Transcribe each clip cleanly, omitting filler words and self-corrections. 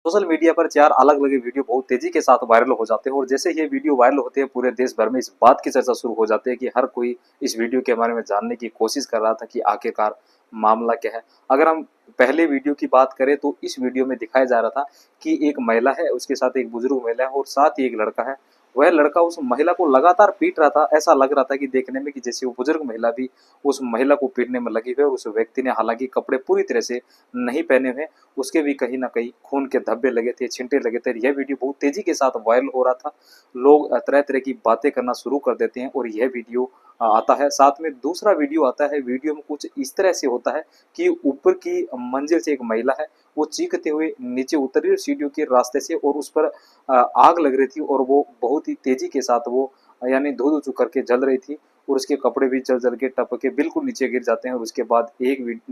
Social media पर 4 अलग-अलग video बहुत तेज़ी के साथ वायरल हो जाते हैं और जैसे ये वीडियो वायरल होते हैं पूरे देश भर में इस बात की चर्चा शुरू हो जाती है कि हर कोई इस वीडियो के बारे में जानने की कोशिश कर रहा था कि आखिरकार मामला क्या है। अगर हम पहले वीडियो की बात करें तो इस वीडियो में दिखाया जा रहा था कि एक महिला है, उसके साथ एक बुजुर्ग महिला है और साथ ही एक लड़का है। वह लड़का उस महिला को लगातार पीट रहा था, ऐसा लग रहा था कि देखने में कि जैसे वो बुजुर्ग महिला भी उस महिला को पीटने में लगी हुई है और उस व्यक्ति ने हालाँकि कपड़े पूरी तरह से नहीं पहने हुए, उसके भी कहीं न कहीं खून के धब्बे लगे थे, छींटे लगे थे। यह वीडियो बहुत तेज़ी के साथ वायरल हो रहा था। लोग तरह-तरह की बातें करना शुरू कर देते हैं और यह वीडियो आता है। साथ में दूसरा वीडियो आता है, वीडियो में कुछ इस तरह से होता है कि ऊपर की मंजिल से एक महिला है, वो चीखते हुए नीचे उतर रही है सीढ़ियों के रास्ते से और उस पर आग लग रही थी और वो बहुत ही तेज़ी के साथ वो यानी धू-धू करके जल रही थी और उसके कपड़े भी जल-जल के टपक के बिल्कुल नीचे गिर जाते हैं और उसके बाद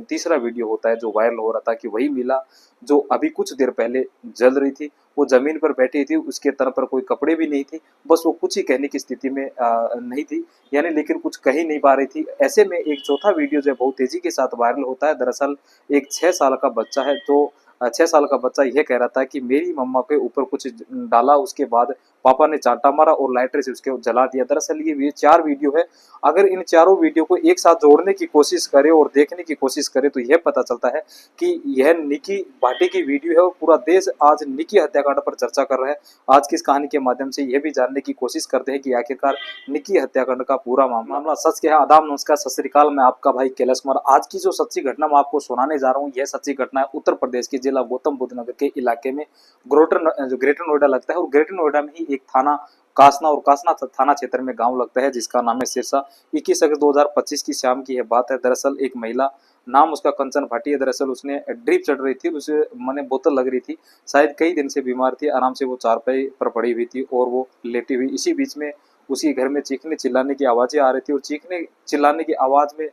तीसरा वीडियो होता है जो वायरल हो रहा था कि वही महिला जो अभी कुछ देर पहले जल रही थी, वो ज़मीन पर बैठी थी, उसके तन पर कोई कपड़े भी नहीं थे, बस वो कुछ ही कहने की स्थिति में नहीं थी, यानी लेकिन कुछ कह ही नहीं पा रही थी। ऐसे में एक चौथा वीडियो जो है बहुत तेज़ी के साथ वायरल होता है। दरअसल एक 6 साल का बच्चा है, तो 6 साल का बच्चा ये कह रहा था कि मेरी मम्मा के ऊपर कुछ डाला, उसके बाद पापा ने चाँटा मारा और लाइटर से उसको जला दिया। दरअसल ये 4 वीडियो है। अगर इन चारों वीडियो को एक साथ जोड़ने की कोशिश करें और देखने की कोशिश करें तो यह पता चलता है कि यह निकी भाटी की वीडियो है और पूरा देश आज निकी हत्याकांड पर चर्चा कर रहा है। आज की इस कहानी के माध्यम से यह भी जानने की कोशिश करते हैं कि आखिरकार निकी हत्याकांड का पूरा मामला सच क्या है। आदाब, नमस्कार, सत श्री अकाल। मैं आपका भाई कैलाश कुमार। आज की जो सच्ची घटना मैं आपको सुनाने जा रहा हूँ, यह सच्ची घटना है उत्तर प्रदेश के जिला गौतम बुद्ध नगर के इलाके में जो ग्रेटर नोएडा लगता है और ग्रेटर नोएडा में ही एक थाना कासना और कासना थाना क्षेत्र में गांव लगता है जिसका नाम है सिरसा। 21 अगस्त 2025 की शाम की यह बात है। दरअसल एक महिला, नाम उसका कंचन भाटी है, दरअसल उसने ड्रिप चढ़ रही थी, उसे माने बोतल लग रही थी, शायद कई दिन से बीमार थी, आराम से वो चारपाई पर पड़ी हुई थी और वो लेटी हुई। इसी बीच में उसी घर में चीखने चिल्लाने की आवाज़ें आ रही थी और चीखने चिल्लाने की आवाज़ में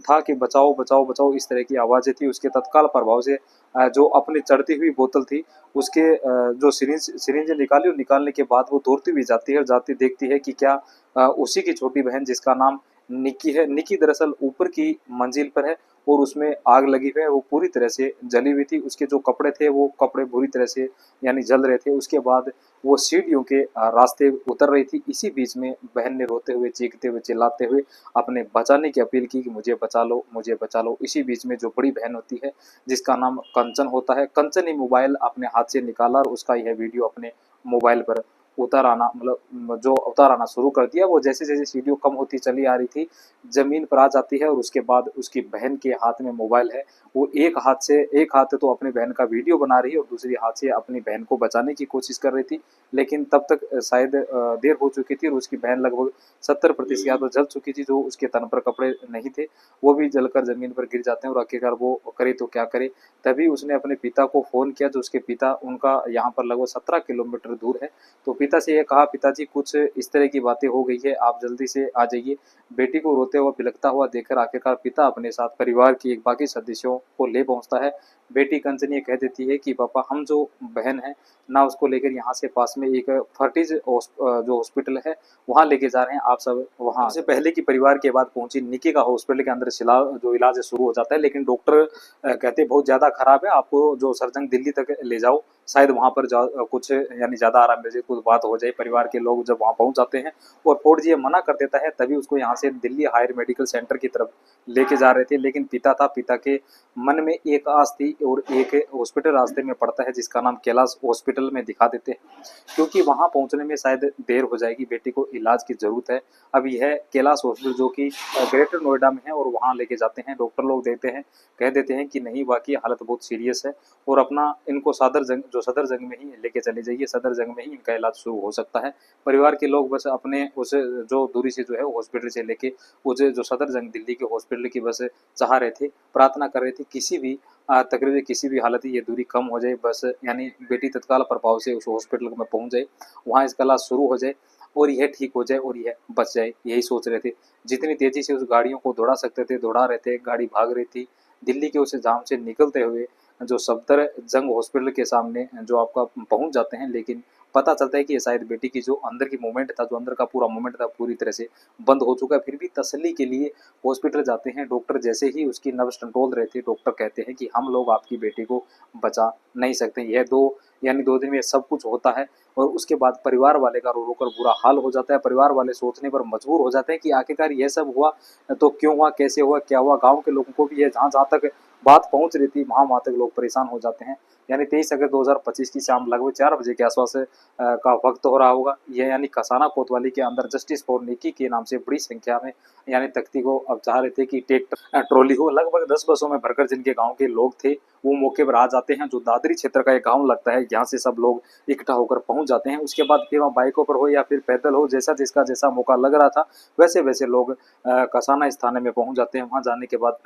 था कि बचाओ बचाओ बचाओ, इस तरह की आवाज़ें थी। उसके तत्काल प्रभाव से जो अपनी चढ़ती हुई बोतल थी उसके जो सिरिंज निकाली और निकालने के बाद वो दौड़ती हुई जाती है और जाती देखती है कि क्या उसी की छोटी बहन जिसका नाम निक्की है। निक्की दरअसल ऊपर की मंजिल पर है और उसमें आग लगी हुई है, वो पूरी तरह से जली हुई थी। उसके जो कपड़े थे वो कपड़े बुरी तरह से यानी जल रहे थे। उसके बाद वो सीढ़ियों के रास्ते उतर रही थी। इसी बीच में बहन ने रोते हुए, चीखते हुए, चिल्लाते हुए अपने बचाने की अपील की कि मुझे बचा लो, मुझे बचा लो। इसी बीच में जो बड़ी बहन होती है जिसका नाम कंचन होता है, कंचन ने मोबाइल अपने हाथ से निकाला और उसका यह वीडियो अपने मोबाइल पर उतार आना शुरू कर दिया। वो जैसे-जैसे सीढ़ियों कम होती चली आ रही थी, ज़मीन पर आ जाती है और उसके बाद उसकी बहन के हाथ में मोबाइल है। वो एक हाथ से तो अपनी बहन का वीडियो बना रही है और दूसरी हाथ से अपनी बहन को बचाने की कोशिश कर रही थी। लेकिन तब तक शायद देर हो चुकी थी और उसकी बहन लगभग 70% या तो जल चुकी थी, जो उसके तन पर कपड़े नहीं थे, वो भी जलकर ज़मीन पर गिर जाते हैं और आखिरकार वो करे तो क्या करे? तभी उसने अपने पिता को फ़ोन किया, जो उसके पिता उनका यहाँ पर लगभग 17 किलोमीटर दूर है। तो पिता से ये कहा, पिताजी कुछ इस तरह की बातें हो गई है, आप जल्दी से आ जाइए। बेटी को रोते हुआ बिलखता हुआ देखकर आखिरकार पिता अपने साथ परिवार की एक बाकी सदस्यों को ले पहुंचता है। बेटी कंचन ये कह देती है कि पापा, हम जो बहन है ना, उसको लेकर यहाँ से पास में एक फर्टिज जो हॉस्पिटल है वहाँ लेके जा रहे हैं, आप सब वहाँ से पहले की परिवार के बाद पहुंची निकी का हॉस्पिटल के अंदर जो इलाज है शुरू हो जाता है। लेकिन डॉक्टर कहते बहुत ज़्यादा खराब है, आपको जो सर्जन दिल्ली तक ले जाओ, शायद वहाँ पर कुछ यानी ज़्यादा आराम मिल जाए, कुछ बात हो जाए। परिवार के लोग जब वहाँ पहुँच जाते हैं और फौड जी ये मना कर देता है, तभी उसको यहाँ से दिल्ली हायर मेडिकल सेंटर की तरफ लेके जा रहे थे। लेकिन पिता के मन में एक आस थी और एक हॉस्पिटल रास्ते में पड़ता है जिसका नाम कैलाश हॉस्पिटल में दिखा देते हैं, क्योंकि वहाँ पहुँचने में शायद देर हो जाएगी, बेटी को इलाज की ज़रूरत है। अब यह कैलाश हॉस्पिटल जो कि ग्रेटर नोएडा में है और वहाँ लेके जाते हैं। डॉक्टर लोग कह देते हैं कि नहीं, वाकई हालत बहुत सीरियस है और अपना इनको सदर जंग में ही लेके चले जाइए, सदर जंग में ही इनका इलाज शुरू हो सकता है। परिवार के लोग बस अपने उस जो दूरी से जो है हॉस्पिटल से लेके उस जो सदर जंग दिल्ली के हॉस्पिटल की बस चाह रहे थे, प्रार्थना कर रहे थे किसी भी तकरीबन किसी भी हालत ये दूरी कम हो जाए, बस यानी बेटी तत्काल प्रभाव से उस हॉस्पिटल में पहुंच जाए, वहाँ इसका इलाज शुरू हो जाए और यह ठीक हो जाए और यह बच जाए, यही सोच रहे थे। जितनी तेजी से उस गाड़ियों को दौड़ा सकते थे दौड़ा रहे थे। गाड़ी भाग रही थी दिल्ली के उस जाम से निकलते हुए जो सफदर जंग हॉस्पिटल के सामने जो आपका पहुंच जाते हैं। लेकिन पता चलता है कि ये शायद बेटी की जो अंदर की मूवमेंट था, जो अंदर का पूरा मूवमेंट था, पूरी तरह से बंद हो चुका है। फिर भी तसल्ली के लिए हॉस्पिटल जाते हैं। डॉक्टर जैसे ही उसकी नब्ज टटोल रहे थे, डॉक्टर कहते हैं कि हम लोग आपकी बेटी को बचा नहीं सकते। यह 2 दिन में सब कुछ होता है और उसके बाद परिवार वाले का रो रो कर बुरा हाल हो जाता है। परिवार वाले सोचने पर मजबूर हो जाते हैं कि आखिरकार यह सब हुआ तो क्यों हुआ, कैसे हुआ, क्या हुआ। गाँव के लोगों को भी यह जहाँ जहाँ तक बात पहुँच रही थी, वहाँ तक लोग परेशान हो जाते हैं। यानी 23 अगस्त 2025 की शाम लगभग 4 बजे के आसपास का वक्त हो रहा होगा। यह यानी कसाना कोतवाली के अंदर जस्टिस फॉर निकी के नाम से बड़ी संख्या में यानी तख्ती को अब चाह रहे थे कि ट्रैक्टर ट्रॉली हो। लगभग 10 बसों में भरकर जिनके गांव के लोग थे वो मौके पर आ जाते हैं। जो दादरी क्षेत्र का एक गांव लगता है, यहाँ से सब लोग इकट्ठा होकर पहुंच जाते हैं। उसके बाद फिर वहाँ बाइकों पर हो या फिर पैदल हो, जैसा जिसका जैसा मौका लग रहा था वैसे वैसे लोग कसाना इस थाने में पहुंच जाते हैं। वहाँ जाने के बाद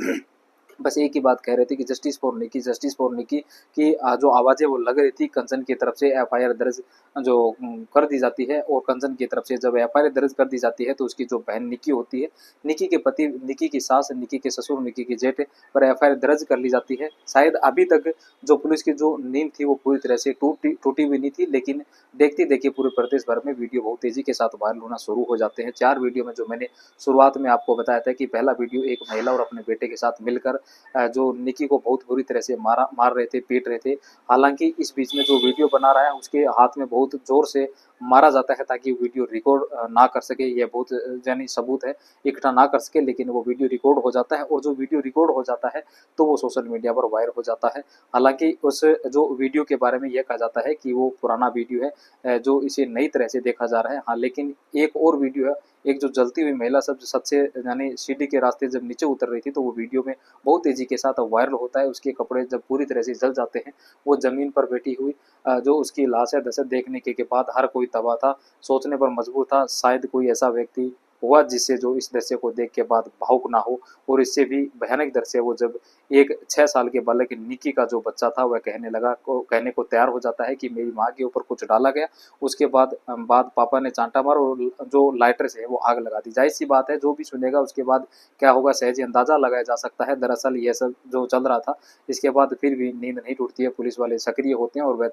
बस एक ही बात कह रहे थे कि justice for Nikki, justice for Nikki की जो आवाज़ें वो लग रही थी कंचन की तरफ से एफआईआर दर्ज जो कर दी जाती है। और कंचन की तरफ से जब एफआईआर दर्ज कर दी जाती है तो उसकी जो बहन निकी होती है, निकी के पति, निकी की सास, निकी के ससुर, निकी के जेठ पर एफआईआर दर्ज कर ली जाती है। शायद अभी तक जो पुलिस की जो नींद थी वो पूरी तरह से टूटी हुई नहीं थी, लेकिन देखते देखते पूरे प्रदेश भर में वीडियो बहुत तेजी के साथ वायरल होना शुरू हो जाते हैं। 4 वीडियो में जो मैंने शुरुआत में आपको बताया था कि पहला वीडियो एक महिला और अपने बेटे के साथ मिलकर जो निकी को बहुत बुरी तरह से मार रहे थे, पीट रहे थे। हालांकि इस बीच में जो वीडियो बना रहा है उसके हाथ में बहुत जोर से मारा जाता है ताकि वीडियो रिकॉर्ड ना कर सके। यह बहुत यानी सबूत है, इकट्ठा ना कर सके, लेकिन वो वीडियो रिकॉर्ड हो जाता है और जो वीडियो रिकॉर्ड हो जाता है तो वो सोशल मीडिया पर वायरल हो जाता है। हालांकि उस जो वीडियो के बारे में यह कहा जाता है कि वो पुराना वीडियो है, जो इसे नई तरह से देखा जा रहा है। हाँ, लेकिन एक और वीडियो है, एक जो जलती हुई महिला सब सबसे यानी सीढ़ी के रास्ते जब नीचे उतर रही थी तो वो वीडियो में बहुत तेजी के साथ वायरल होता है। उसके कपड़े जब पूरी तरह से जल जाते हैं, वो जमीन पर बैठी हुई जो उसकी लाश है दशा देखने के बाद हर कोई तबाह था, सोचने पर मजबूर था शायद कोई ऐसा व्यक्ति हुआ जिससे जो इस दृश्य को देख के बाद भावुक ना हो। और इससे भी भयानक दृश्य वो जब एक 6 साल के बालक निकी का जो बच्चा था वह कहने को तैयार हो जाता है कि मेरी माँ के ऊपर कुछ डाला गया। उसके बाद पापा ने चांटा मारा और जो लाइटर से है वो आग लगा दी। जाहिर सी बात है, जो भी सुनेगा उसके बाद क्या होगा सहज अंदाजा लगाया जा सकता है। दरअसल यह सब जो चल रहा था, इसके बाद फिर भी नींद नहीं टूटती है, पुलिस वाले सक्रिय होते हैं और वह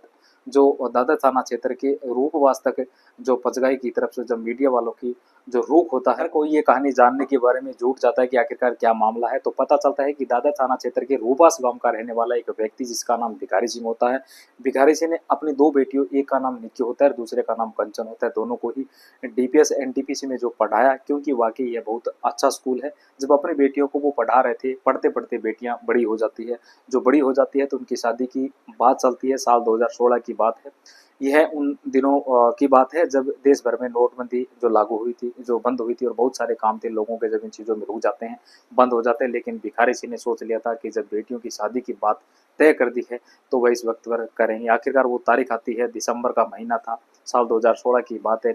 जो दादर थाना क्षेत्र के रूपवास तक जो पचगाई की तरफ से जब मीडिया वालों की जो रुख होता है, कोई ये कहानी जानने के बारे में जुट जाता है कि आखिरकार क्या मामला है, तो पता चलता है कि दादर थाना क्षेत्र के रूपवास गांव का रहने वाला एक व्यक्ति जिसका नाम भिखारी सिंह होता है। भिखारी सिंह ने अपनी 2 बेटियों, एक का नाम निक्की होता है और दूसरे का नाम कंचन होता है, दोनों को ही डीपीएस एनटीपीसी में जो पढ़ाया, क्योंकि वाकई यह बहुत अच्छा स्कूल है। जब अपनी बेटियों को वो पढ़ा रहे थे, पढ़ते पढ़ते बेटियां बड़ी हो जाती है। जो बड़ी हो जाती है तो उनकी शादी की बात चलती है, साल 2016 की बात है। यह उन दिनों की बात है जब देश भर में नोटबंदी जो लागू हुई थी, जो बंद हुई थी और बहुत सारे काम थे लोगों के जब इन चीज़ों में रुक जाते हैं, बंद हो जाते हैं। लेकिन भिखारी सिंह ने सोच लिया था कि जब बेटियों की शादी की बात तय कर दी है तो वह इस वक्त पर करेंगे। आखिरकार वो तारीख आती है, दिसंबर का महीना था, साल 2016 की बात है।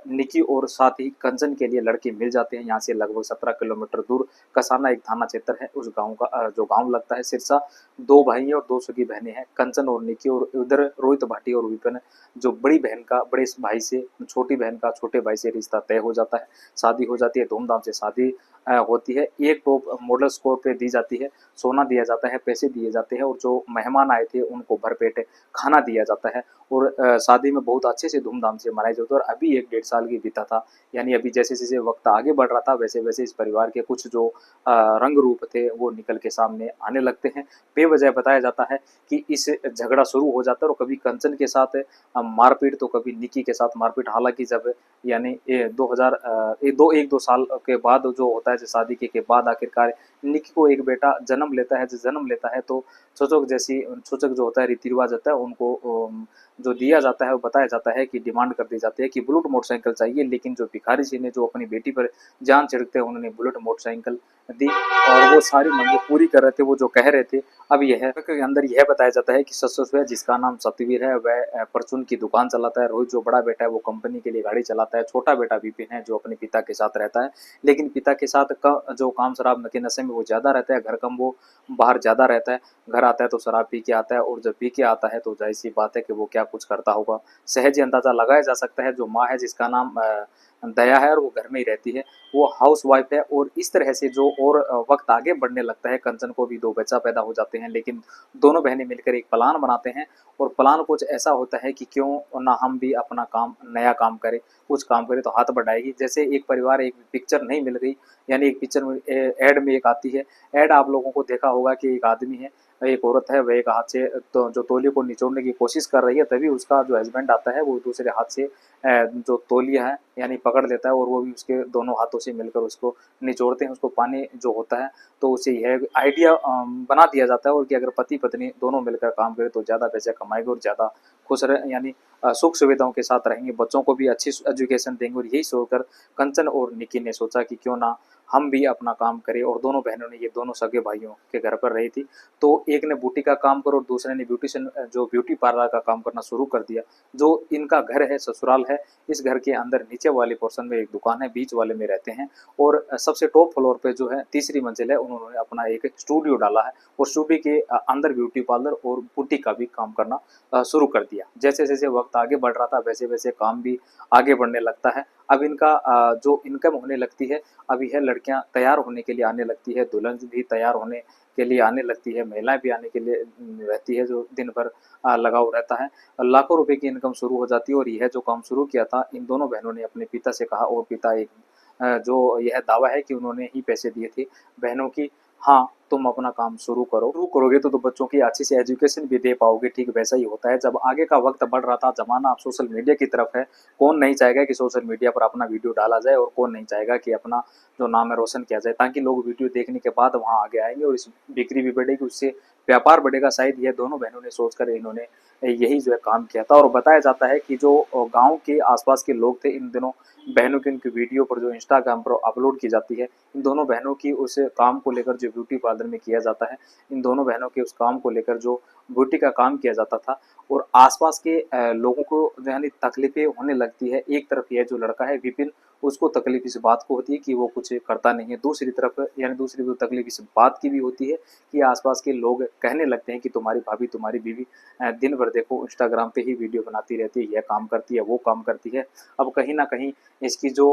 निकी और साथ ही कंचन के लिए लड़के मिल जाते हैं। यहाँ से लगभग 17 किलोमीटर दूर कसाना एक थाना क्षेत्र है, उस गांव का जो गांव लगता है सिरसा। 2 भाई और 2 सगी बहनें हैं, कंचन और निकी। और उधर रोहित भाटी और विपिन जो बड़ी बहन का बड़े भाई से, छोटी बहन का छोटे भाई से रिश्ता तय हो जाता है। शादी हो जाती है, धूमधाम से शादी होती है। एक टॉप मॉडल स्कोर पे दी जाती है, सोना दिया जाता है, पैसे दिए जाते हैं और जो मेहमान आए थे उनको भरपेट खाना दिया जाता है। और शादी में बहुत अच्छे से धूमधाम से मनाई जाती है। और अभी 1 डेढ़ साल की बीता था, यानी अभी जैसे जैसे वक्त आगे बढ़ रहा था वैसे वैसे इस परिवार के कुछ जो रंग रूप थे वो निकल के सामने आने लगते हैं। बेवजह बताया जाता है कि इस झगड़ा शुरू हो जाता है और कभी कंचन के साथ मारपीट तो कभी निकी के साथ मारपीट। हालांकि जब यानी 1-2 साल के बाद जो होता है, शादी के बाद आखिरकार निकी को एक बेटा जन्म लेता है। जो जन्म लेता है तो छुचक जो होता है, रीति रिवाज होता है, उनको जो दिया जाता है वो बताया जाता है कि डिमांड कर दी जाती है कि बुलेट मोटरसाइकिल चाहिए। लेकिन जो भिखारी सिंह ने जो अपनी बेटी पर जान छिड़कते हैं उन्होंने बुलेट मोटरसाइकिल दी और वो सारी मांगे पूरी कर रहे थे, वो जो कह रहे थे। अब यह के अंदर यह बताया जाता है कि ससुर है जिसका नाम सतवीर है, वह परचून की दुकान चलाता है। रोहित जो बड़ा बेटा है वो कंपनी के लिए गाड़ी चलाता है। छोटा बेटा विपिन है जो अपने पिता के साथ रहता है, लेकिन पिता के साथ जो काम शराब के नशे में वो ज़्यादा रहता है, घर कम वो बाहर ज़्यादा रहता है। घर आता है तो शराब पी के आता है और जब पी के आता है तो जाहिर सी बात है कि वो क्या कुछ करता होगा। होगा। सहज ही अंदाज़ा लगाया जा सकता है जो माँ है जिसका नाम दया है और वो घर में ही रहती है, वो हाउसवाइफ है। और इस तरह से जो और वक्त आगे बढ़ने लगता है, कंचन को भी 2 बच्चा पैदा हो जाते हैं, लेकिन दोनों बहनें मिलकर एक प्लान बनाते हैं और प्लान कुछ ऐसा होता है कि क्यों ना हम भी अपना काम नया काम करें, कुछ काम करें तो हाथ बढ़ाएगी। जैसे एक परिवार एक पिक्चर नहीं मिल गई, यानी एक पिक्चर में एड में एक आती है, एड आप लोगों को देखा होगा कि एक आदमी है, एक औरत है, वह एक हाथ से तो जो तौलिए को निचोड़ने की कोशिश कर रही है, तभी उसका जो हस्बैंड आता है वो दूसरे हाथ से जो तौलिया है यानी पकड़ लेता है और वो भी उसके दोनों हाथों से मिलकर उसको निचोड़ते हैं, उसको पानी जो होता है। तो उसे यह आइडिया बना दिया जाता है और कि अगर पति पत्नी दोनों मिलकर काम करें तो ज़्यादा पैसे कमाएंगे और ज़्यादा खुश रह यानी सुख सुविधाओं के साथ रहेंगे, बच्चों को भी अच्छी एजुकेशन देंगे। और यही सोचकर कंचन और निकी ने सोचा कि क्यों ना हम भी अपना काम करें। और दोनों बहनों ने, ये दोनों सगे भाइयों के घर पर रही थी, तो एक ने बूटी का काम करो और दूसरे ने ब्यूटिशियन जो ब्यूटी पार्लर का काम करना शुरू कर दिया। जो इनका घर है, ससुराल है, इस घर के अंदर नीचे वाले पोर्शन में एक दुकान है, बीच वाले में रहते हैं। और सबसे टॉप फ्लोर पे जो है, तीसरी मंजिल है, उन्होंने अपना एक स्टूडियो डाला है और स्टूडियो के अंदर ब्यूटी पार्लर और बुटीक का भी काम करना शुरू कर दिया। जैसे जैसे वक्त आगे बढ़ रहा था वैसे वैसे काम भी आगे बढ़ने लगता है। अब इनका जो इनकम होने लगती है, अभी है लड़कियां तैयार होने के लिए आने लगती है, दुल्हन भी तैयार होने के लिए आने लगती है, महिलाएं भी आने के लिए रहती है, जो दिन भर लगाव रहता है। लाखों रुपए की इनकम शुरू हो जाती है। और यह जो काम शुरू किया था, इन दोनों बहनों ने अपने पिता से कहा और पिता एक जो यह दावा है कि उन्होंने ही पैसे दिए थे बहनों की, हाँ तुम अपना काम शुरू करोगे तो बच्चों की अच्छी से एजुकेशन भी दे पाओगे। ठीक वैसा ही होता है, जब आगे का वक्त बढ़ रहा था, जमाना अब सोशल मीडिया की तरफ है, कौन नहीं चाहेगा कि सोशल मीडिया पर अपना वीडियो डाला जाए और कौन नहीं चाहेगा कि अपना जो नाम है रोशन किया जाए, ताकि लोग वीडियो देखने के बाद वहाँ आगे आएंगे और इस बिक्री भी बढ़ेगी, उससे व्यापार बढ़ेगा। शायद यह दोनों बहनों ने सोचकर इन्होंने यही जो है काम किया था। और बताया जाता है कि जो गांव के आसपास के लोग थे, इन दिनों बहनों की उनकी वीडियो पर जो इंस्टाग्राम पर अपलोड की जाती है, इन दोनों बहनों की उस काम को लेकर जो ब्यूटी पार्लर में किया जाता है, इन दोनों बहनों के उस काम को लेकर जो ब्यूटी का काम किया जाता था, और आसपास के लोगों को यानी तकलीफें होने लगती है। एक तरफ यह जो लड़का है विपिन, उसको तकलीफ इस बात को होती है कि वो कुछ करता नहीं है, दूसरी तरफ यानी दूसरी वो तकलीफ इस बात की भी होती है कि आसपास के लोग कहने लगते हैं कि तुम्हारी भाभी, तुम्हारी बीवी दिन भर देखो इंस्टाग्राम पे ही वीडियो बनाती रहती है, यह काम करती है, वो काम करती है। अब कहीं ना कहीं इसकी जो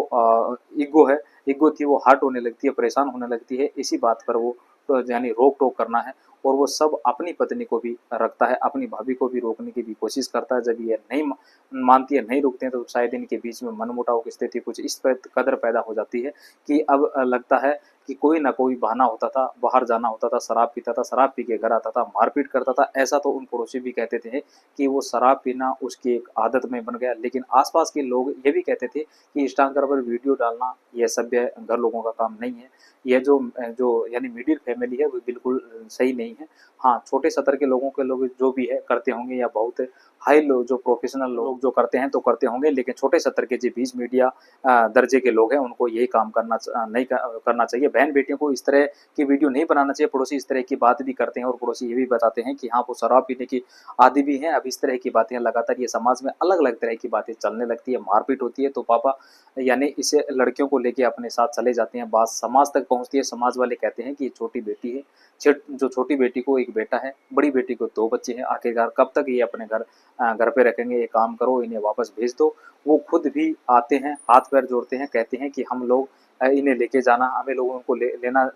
ईगो थी वो हर्ट होने लगती है, परेशान होने लगती है। इसी बात पर वो तो यानी रोक टोक करना है और वो सब अपनी पत्नी को भी रखता है, अपनी भाभी को भी रोकने की भी कोशिश करता है। जब ये नहीं मानती है, नहीं रुकते हैं, तो शायद इनके बीच में मनमुटाव की स्थिति कुछ इस कदर पैदा हो जाती है कि अब लगता है कि कोई ना कोई बहाना होता था, बाहर जाना होता था, शराब पीता था, शराब पी के घर आता था, मारपीट करता था। ऐसा तो उन पड़ोसी भी कहते थे कि वो शराब पीना उसकी एक आदत में बन गया। लेकिन आसपास के लोग ये भी कहते थे कि इंस्टाग्राम पर वीडियो डालना यह सभ्य घर लोगों का काम नहीं है, यह जो जो यानी मिडिल फैमिली है वो बिल्कुल सही नहीं है। हाँ, छोटे स्तर के लोग जो भी है करते होंगे, या बहुत हाई लोग जो प्रोफेशनल लोग जो करते हैं तो करते होंगे, लेकिन छोटे स्तर के जो बीच मीडिया दर्जे के लोग हैं उनको यही काम नहीं करना चाहिए। बहन बेटियों को इस तरह की वीडियो नहीं बनाना चाहिए। पड़ोसी इस तरह की बात भी करते हैं और पड़ोसी ये भी बताते हैं कि हाँ वो शराब पीने की आदि भी हैं। अब इस तरह की बातें लगातार ये समाज में अलग अलग तरह की बातें चलने लगती है, मारपीट होती है, तो पापा यानी इसे लड़कियों को लेके अपने साथ चले जाते हैं, बात समाज तक पहुंचती है। समाज वाले कहते हैं कि ये छोटी बेटी है, जो छोटी बेटी को एक बेटा है, बड़ी बेटी को 2 बच्चे हैं, आखिरकार कब तक ये अपने घर पे रखेंगे, ये काम करो, इन्हें वापस भेज दो। वो खुद भी आते हैं, हाथ पैर जोड़ते हैं, कहते हैं कि हम लोग इन्हें लेके जाना, हमें लोगों को लेना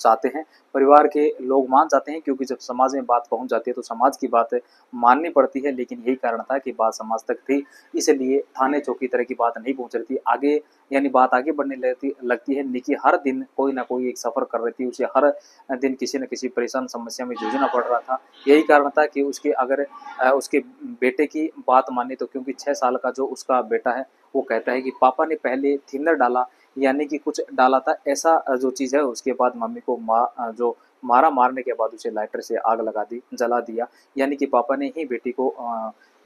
चाहते हैं। परिवार के लोग मान जाते हैं, क्योंकि जब समाज में बात पहुंच जाती है तो समाज की बात माननी पड़ती है। लेकिन यही कारण था कि बात समाज तक थी, इसलिए थाने चौकी तरह की बात नहीं पहुंच रही थी आगे, यानी बात आगे बढ़ने लगती है। निकी हर दिन कोई ना कोई एक सफ़र कर रही थी, उसे हर दिन किसी न किसी परेशान समस्या में जूझना पड़ रहा था। यही कारण था कि उसके अगर उसके बेटे की बात माने तो, क्योंकि 6 साल का जो उसका बेटा है वो कहता है कि पापा ने पहले थिनर डाला, यानी कि कुछ डाला था ऐसा जो चीज़ है, उसके बाद मम्मी को जो मारने के बाद उसे लाइटर से आग लगा दी, जला दिया, यानी कि पापा ने ही बेटी को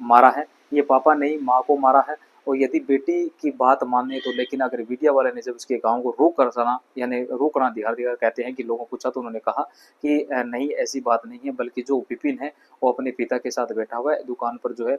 मारा है। ये पापा ने ही माँ को मारा है और यदि बेटी की बात माने तो, लेकिन अगर मीडिया वाले ने जब उसके गाँव को रोक कर सना यानी रोकना दिखा कहते हैं कि लोगों को पूछा तो उन्होंने कहा कि नहीं ऐसी बात नहीं है, बल्कि जो विपिन है वो अपने पिता के साथ बैठा हुआ है दुकान पर, जो है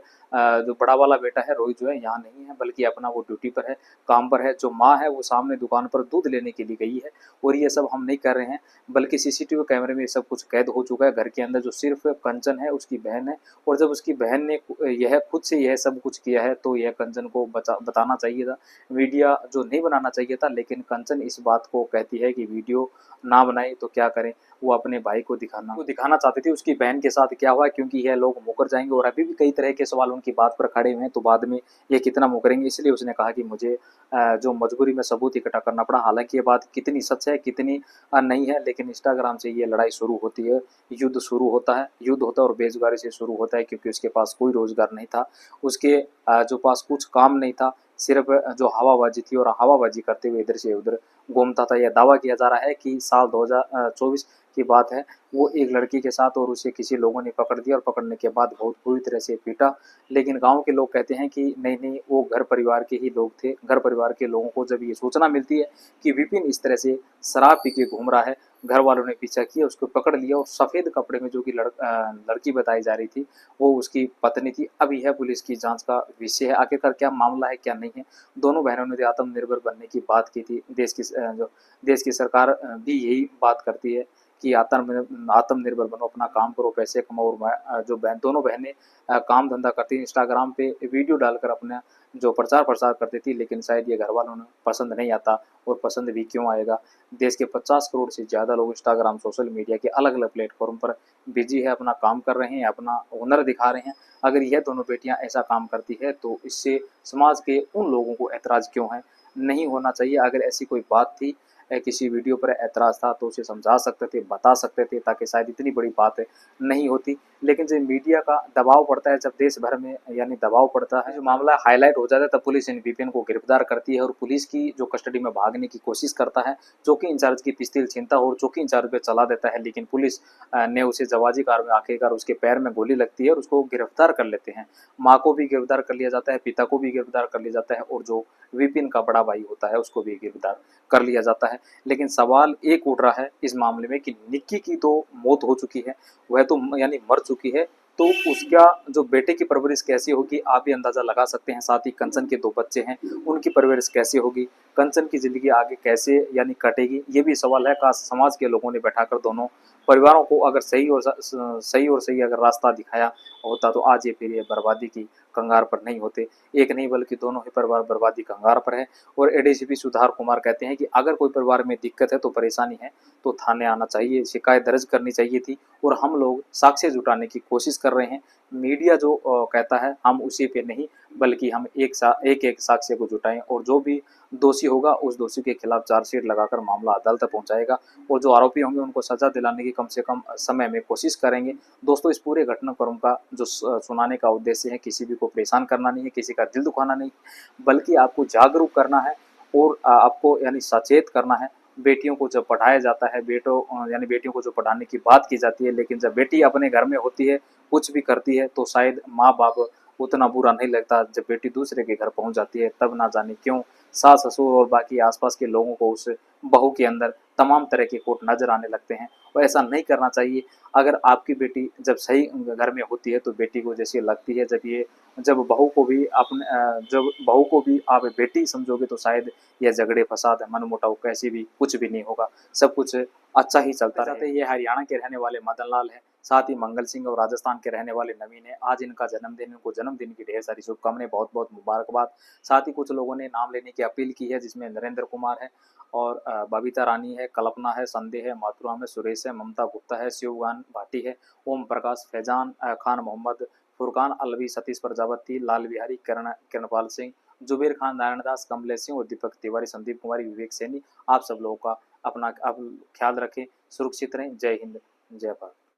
जो बड़ा वाला बेटा है रोहित जो है यहाँ नहीं है, बल्कि अपना वो ड्यूटी पर है, काम पर है। जो माँ है वो सामने दुकान पर दूध लेने के लिए गई है और ये सब हम नहीं कर रहे हैं, बल्कि सीसीटीवी कैमरे में ये सब कुछ कैद हो चुका है। घर के अंदर जो सिर्फ कंचन है उसकी बहन है, और जब उसकी बहन ने यह खुद से यह सब कुछ किया है तो यह कंचन को बताना चाहिए था, मीडिया जो नहीं बनाना चाहिए था। लेकिन कंचन इस बात को कहती है कि वीडियो ना बनाए तो क्या करें, वो अपने भाई को दिखाना चाहती थी उसकी बहन के साथ क्या हुआ, क्योंकि यह लोग मुकर जाएंगे और अभी भी कई तरह के सवाल उनकी बात पर खड़े हुए हैं, तो बाद में ये कितना मुकरेंगे। इसलिए उसने कहा कि मुझे जो मजबूरी में सबूत इकट्ठा करना पड़ा। हालांकि ये बात कितनी सच है कितनी नहीं है, लेकिन इंस्टाग्राम से ये लड़ाई शुरू होती है, युद्ध शुरू होता है। युद्ध होता है और बेरोजगारी से शुरू होता है, क्योंकि उसके पास कोई रोजगार नहीं था, उसके जो पास कुछ काम नहीं था, सिर्फ जो हवाबाजी थी, और हवाबाजी करते हुए इधर से उधर घूमता था। यह दावा किया जा रहा है कि साल 2024 की बात है, वो एक लड़की के साथ, और उसे किसी लोगों ने पकड़ दिया और पकड़ने के बाद बहुत बुरी तरह से पीटा। लेकिन गांव के लोग कहते हैं कि नहीं नहीं, वो घर परिवार के ही लोग थे। घर परिवार के लोगों को जब ये सूचना मिलती है कि विपिन इस तरह से शराब पी के घूम रहा है, घर वालों ने पीछा किया, उसको पकड़ लिया, और सफ़ेद कपड़े में जो कि लड़की बताई जा रही थी वो उसकी पत्नी थी। अब यह पुलिस की जांच का विषय है, आखिरकार क्या मामला है क्या नहीं है। दोनों बहनों ने आत्मनिर्भर बनने की बात की थी। देश की सरकार भी यही बात करती है कि आत्मनिर्भर बनो, अपना काम करो, पैसे कमाओ। और जो दोनों बहनें काम धंधा करती, इंस्टाग्राम पे वीडियो डालकर अपना जो प्रचार प्रसार करती थी, लेकिन शायद ये घर वालों ने पसंद नहीं आता, और पसंद भी क्यों आएगा। देश के 50 करोड़ से ज़्यादा लोग इंस्टाग्राम सोशल मीडिया के अलग अलग प्लेटफॉर्म पर बिजी है, अपना काम कर रहे हैं, अपना हुनर दिखा रहे हैं। अगर यह दोनों बेटियां ऐसा काम करती है तो इससे समाज के उन लोगों को ऐतराज़ क्यों है, नहीं होना चाहिए। अगर ऐसी कोई बात थी, किसी वीडियो पर ऐतराज़ था, तो उसे समझा सकते थे, बता सकते थे, ताकि शायद इतनी बड़ी बात नहीं होती। लेकिन जब मीडिया का दबाव पड़ता है, जब देश भर में यानी दबाव पड़ता है, जो मामला हाईलाइट हो जाता है, तब पुलिस इन विपिन को गिरफ्तार करती है, और पुलिस की जो कस्टडी में भागने की कोशिश करता है, चौकी इंचार्ज की पिस्तौल छीनता है और चौकी इंचार्ज पे चला देता है। लेकिन पुलिस ने उसे जवाजी कार में आखिरकार उसके पैर में गोली लगती है और उसको गिरफ्तार कर लेते हैं। माँ को भी गिरफ्तार कर लिया जाता है, पिता को भी गिरफ्तार कर लिया जाता है, और जो विपिन का बड़ा भाई होता है उसको भी गिरफ्तार कर लिया जाता है। लेकिन सवाल एक उठ रहा है इस मामले में कि निक्की की तो मौत हो चुकी है, वह तो यानी मर चुकी है, तो उसका जो बेटे की परवरिश कैसी होगी आप भी अंदाजा लगा सकते हैं। साथ ही कंचन के 2 बच्चे हैं, उनकी परवरिश कैसी होगी, कंचन की ज़िंदगी आगे कैसे यानी कटेगी, ये भी सवाल है। काश समाज के लोगों ने बैठाकर दोनों परिवारों को अगर सही अगर रास्ता दिखाया होता, तो आज ये फिर ये बर्बादी की कंगार पर नहीं होते। एक नहीं बल्कि दोनों ही परिवार बर्बादी कंगार पर है। और एडीजीपी सुधार कुमार कहते हैं कि अगर कोई परिवार में दिक्कत है, तो परेशानी है, तो थाने आना चाहिए, शिकायत दर्ज करनी चाहिए थी, और हम लोग साक्ष्य जुटाने की कोशिश कर रहे हैं। मीडिया जो कहता है हम उसी पे नहीं, बल्कि हम एक साक्ष्य को जुटाएं, और जो भी दोषी होगा उस दोषी के खिलाफ चार्जशीट लगाकर मामला अदालत तक पहुंचाएगा, और जो आरोपी होंगे उनको सजा दिलाने की कम से कम समय में कोशिश करेंगे। दोस्तों, इस पूरे घटनाक्रम का जो सुनाने का उद्देश्य है, किसी भी को परेशान करना नहीं है, किसी का दिल दुखाना नहीं, बल्कि आपको जागरूक करना है, और आपको यानी सचेत करना है। बेटियों को जब पढ़ाया जाता है, यानी बेटियों को जो पढ़ाने की बात की जाती है, लेकिन जब बेटी अपने घर में होती है, कुछ भी करती है, तो शायद माँ बाप उतना बुरा नहीं लगता। जब बेटी दूसरे के घर पहुंच जाती है, तब ना जाने क्यों सास ससुर और बाकी आसपास के लोगों को उस बहू के अंदर तमाम तरह के कोट नजर आने लगते हैं। और ऐसा नहीं करना चाहिए। अगर आपकी बेटी जब सही घर में होती है, तो बेटी को जैसी लगती है, जब बहू को भी आप बेटी समझोगे, तो शायद यह झगड़े फसाद मनमुटाव कैसे भी कुछ भी नहीं होगा, सब कुछ अच्छा ही चलता रहता है। ये हरियाणा के रहने वाले मदन लाल है, साथ ही मंगल सिंह और राजस्थान के रहने वाले नवीन है। आज इनका जन्मदिन, इनको जन्मदिन की ढेर सारी शुभकामनाएं, बहुत बहुत मुबारकबाद। साथ ही कुछ लोगों ने नाम लेने की अपील की है, जिसमें नरेंद्र कुमार है, और बबीता रानी है, कल्पना है, संदेह है, मातुराम है, सुरेश है, ममता गुप्ता है, शिवगान भाटी है, ओम प्रकाश, फैजान खान, मोहम्मद फुरकान अलवी, सतीश प्रजापति, लाल बिहारी, किरणपाल सिंह, जुबेर खान, नारायण दास, कमलेश सिंह और दीपक तिवारी, संदीप कुमारी, विवेक सैनी। आप सब लोगों का अपना आप ख्याल रखें, सुरक्षित रहें। जय हिंद, जय भारत।